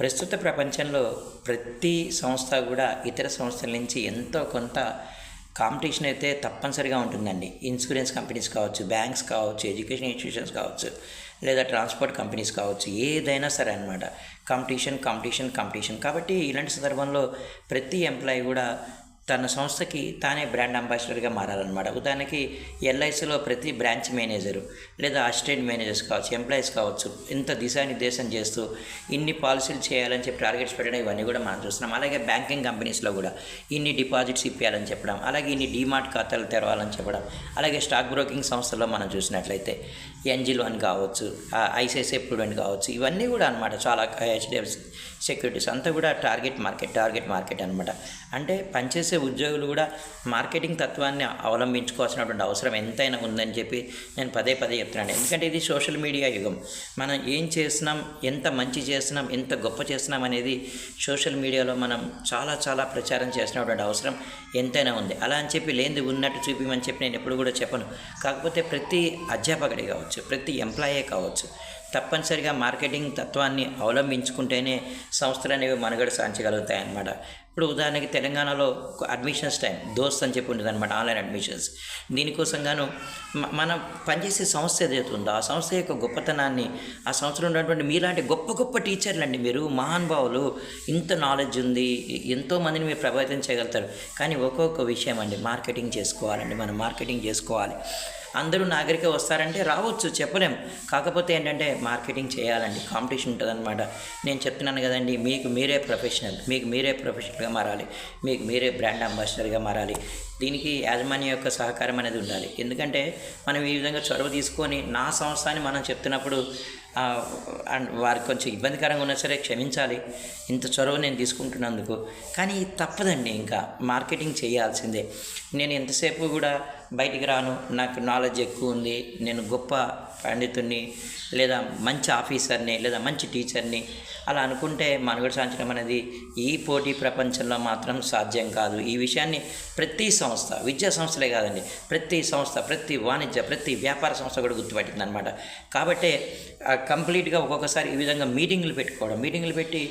ప్రస్తుత ప్రపంచంలో ప్రతి సంస్థ కూడా ఇతర సంస్థల నుంచి ఎంతో కొంత కాంపిటీషన్ అయితే తప్పనిసరిగా ఉంటుందండి. ఇన్సూరెన్స్ కంపెనీస్ కావచ్చు, బ్యాంక్స్ కావచ్చు, ఎడ్యుకేషన్ ఇన్స్టిట్యూషన్స్ కావచ్చు, లేదా ట్రాన్స్పోర్ట్ కంపెనీస్ కావచ్చు, ఏదైనా సరే అనమాట. కాంపిటీషన్ కాబట్టి ఇలాంటి సందర్భంలో ప్రతి ఎంప్లాయీ కూడా తన సంస్థకి తానే బ్రాండ్ అంబాసిడర్గా మారాలన్నమాట. ఉదాహరణకి ఎల్ఐసిలో ప్రతి బ్రాంచ్ మేనేజరు లేదా అసిస్టెంట్ మేనేజర్స్ కావచ్చు, ఎంప్లాయీస్ కావచ్చు, ఇంత దిశానిర్దేశం చేస్తూ ఇన్ని పాలసీలు చేయాలని చెప్పి టార్గెట్స్ పెట్టడం, ఇవన్నీ కూడా మనం చూస్తున్నాం. అలాగే బ్యాంకింగ్ కంపెనీస్లో కూడా ఇన్ని డిపాజిట్స్ ఇప్పించాలని చెప్పడం, అలాగే ఇన్ని డీమార్ట్ ఖాతాలు తెరవాలని చెప్పడం, అలాగే స్టాక్ బ్రోకింగ్ సంస్థల్లో మనం చూసినట్లయితే ఎన్జిల్ వన్ కావచ్చు, ఐసిఐసిఐ ప్రూడెంట్ కావచ్చు, ఇవన్నీ కూడా అనమాట. చాలా హెచ్డిఎఫ్సి సెక్యూరిటీస్ అంతా కూడా టార్గెట్ మార్కెట్ అనమాట. అంటే పనిచేసే ఉద్యోగులు కూడా మార్కెటింగ్ తత్వాన్ని అవలంబించుకోవాల్సినటువంటి అవసరం ఎంతైనా ఉందని చెప్పి నేను పదే చెప్తున్నాను. ఎందుకంటే ఇది సోషల్ మీడియా యుగం. మనం ఏం చేస్తున్నాం, ఎంత మంచి చేస్తున్నాం, ఎంత గొప్ప చేస్తున్నాం అనేది సోషల్ మీడియాలో మనం చాలా ప్రచారం చేసినటువంటి అవసరం ఎంతైనా ఉంది. అలా అని చెప్పి లేనిది ఉన్నట్టు చూపించమని చెప్పి నేను ఎప్పుడు కూడా చెప్పను. కాకపోతే ప్రతి అధ్యాపకుడే కావచ్చు, ప్రతి ఎంప్లాయే కావచ్చు, తప్పనిసరిగా మార్కెటింగ్ తత్వాన్ని అవలంబించుకుంటేనే సంస్థలు అనేవి మనుగడ సాధించగలుగుతాయి అన్నమాట. ఇప్పుడు ఉదాహరణకి తెలంగాణలో అడ్మిషన్స్ టైం దోస్త్ అని చెప్పి ఉంటుంది అనమాట, ఆన్లైన్ అడ్మిషన్స్. దీనికోసం గాను మనం పనిచేసే సంస్థ ఏదైతే ఉందో ఆ సంస్థ యొక్క గొప్పతనాన్ని, ఆ సంస్థలో ఉన్నటువంటి మీలాంటి గొప్ప టీచర్లు అండి, మీరు మహానుభావులు, ఇంత నాలెడ్జ్ ఉంది, ఎంతోమందిని మీరు ప్రభావితం చేయగలుగుతారు. కానీ ఒక్కొక్క విషయం అండి, మార్కెటింగ్ చేసుకోవాలండి. మనం మార్కెటింగ్ చేసుకోవాలి. అందరూ నాగరిక వస్తారంటే రావచ్చు, చెప్పలేం. కాకపోతే ఏంటంటే మార్కెటింగ్ చేయాలండి, కాంపిటీషన్ ఉంటుందన్నమాట. నేను చెప్తున్నాను కదండి, మీకు మీరే ప్రొఫెషనల్గా మారాలి, మీకు మీరే బ్రాండ్ అంబాసిడర్గా మారాలి. దీనికి యాజమాన్యం యొక్క సహకారం అనేది ఉండాలి. ఎందుకంటే మనం ఈ విధంగా చొరవ తీసుకొని నా సంస్థ అని మనం చెప్తున్నప్పుడు వారికి కొంచెం ఇబ్బందికరంగా ఉన్నా సరే క్షమించాలి, ఇంత చొరవ నేను తీసుకుంటున్నందుకు. కానీ తప్పదండి, ఇంకా మార్కెటింగ్ చేయాల్సిందే. నేను ఎంతసేపు కూడా బయటికి రాను, నాకు నాలెడ్జ్ ఎక్కువ ఉంది, నేను గొప్ప పండితుడిని, లేదా మంచి ఆఫీసర్ని, లేదా మంచి టీచర్ని అలా అనుకుంటే మనుగడ సాధించడం అనేది ఈ పోటీ ప్రపంచంలో మాత్రం సాధ్యం కాదు. ఈ విషయాన్ని ప్రతి సంస్థ, విద్యా సంస్థలే కాదండి, ప్రతి సంస్థ, ప్రతి వాణిజ్య, ప్రతి వ్యాపార సంస్థ కూడా గుర్తుపట్టింది అనమాట. కాబట్టి కంప్లీట్గా ఒక్కొక్కసారి ఈ విధంగా మీటింగ్లు పెట్టి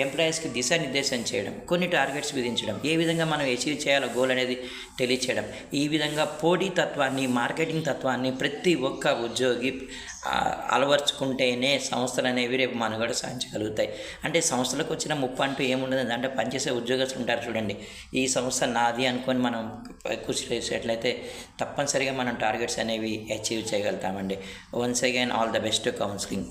ఎంప్లాయీస్కి దిశానిర్దేశం చేయడం, కొన్ని టార్గెట్స్ విధించడం, ఏ విధంగా మనం అచీవ్ చేయాలో గోల్ అనేది తెలియచేయడం, ఈ విధంగా పోటీ తత్వాన్ని, మార్కెటింగ్ తత్వాన్ని ప్రతి ఒక్క ఉద్యోగి అలవర్చుకుంటేనే సంస్థలు అనేవి రేపు మనుగడ సాధించగలుగుతాయి. అంటే సంస్థలకు వచ్చిన ముప్పు అంటూ ఏముండదు. అంటే పనిచేసే ఉద్యోగస్తులు ఉంటారు చూడండి, ఈ సంస్థ నాది అనుకొని మనం కృషి చేసేట్లయితే తప్పనిసరిగా మనం టార్గెట్స్ అనేవి అచీవ్ చేయగలుగుతామండి. Once again all the best counselling.